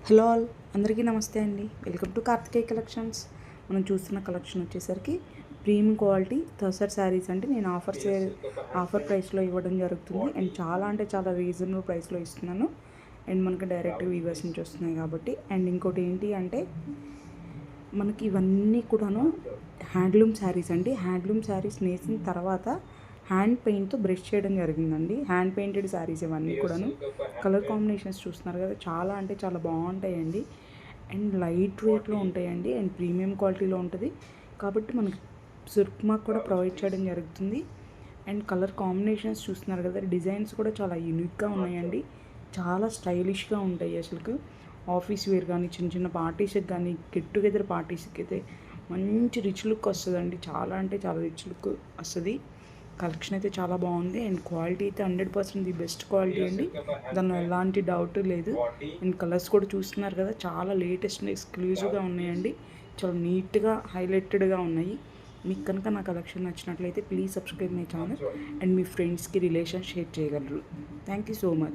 Hello all, అందరికీ నమస్తే అండి. Welcome to Karthikeya collections. మనం చూస్తున్న కలెక్షన్ వచ్చేసరికి ప్రీమియం క్వాలిటీ టసర్ శారీస్ అండి. నేను ఆఫర్ ప్రైస్లో ఇవ్వడం జరుగుతుంది అండ్ చాలా అంటే చాలా రీజనబుల్ ప్రైస్లో ఇస్తున్నాను. అండ్ మనకి డైరెక్ట్ వీవర్స్ నుంచి వస్తున్నాయి కాబట్టి. అండ్ ఇంకోటి ఏంటి అంటే మనకి ఇవన్నీ కూడాను హ్యాండ్లూమ్ శారీస్ అండి. హ్యాండ్లూమ్ శారీస్ నేసిన తర్వాత హ్యాండ్ పెయింట్తో బ్రష్ చేయడం జరిగిందండి. హ్యాండ్ పెయింటెడ్ శారీస్ ఇవన్నీ కూడాను. కలర్ కాంబినేషన్స్ చూస్తున్నారు కదా, చాలా అంటే చాలా బాగుంటాయండి. అండ్ లైట్ వెయిట్లో ఉంటాయండి అండ్ ప్రీమియం క్వాలిటీలో ఉంటుంది కాబట్టి మనకి సుర్క్మార్క్ కూడా ప్రొవైడ్ చేయడం జరుగుతుంది. అండ్ కలర్ కాంబినేషన్స్ చూస్తున్నారు కదా, డిజైన్స్ కూడా చాలా యూనిక్గా ఉన్నాయండి. చాలా స్టైలిష్గా ఉంటాయి. అసలు ఆఫీస్ వేర్ కానీ చిన్న చిన్న పార్టీస్కి కానీ గెట్ టుగెదర్ పార్టీస్కి అయితే మంచి రిచ్ లుక్ వస్తుందండి. చాలా అంటే చాలా రిచ్ లుక్ వస్తుంది. కలెక్షన్ అయితే చాలా బాగుంది అండ్ క్వాలిటీ అయితే 100% ది బెస్ట్ క్వాలిటీ అండి. దానిలో ఎలాంటి డౌట్ లేదు. అండ్ కలర్స్ కూడా చూస్తున్నారు కదా, చాలా లేటెస్ట్ అండ్ ఎక్స్క్లూజివ్గా ఉన్నాయండి. చాలా నీట్గా హైలైటెడ్గా ఉన్నాయి. మీకు కనుక నా కలెక్షన్ నచ్చినట్లయితే please subscribe my channel and మీ ఫ్రెండ్స్కి రిలేషన్ షేర్ చేయగలరు. Thank you so much.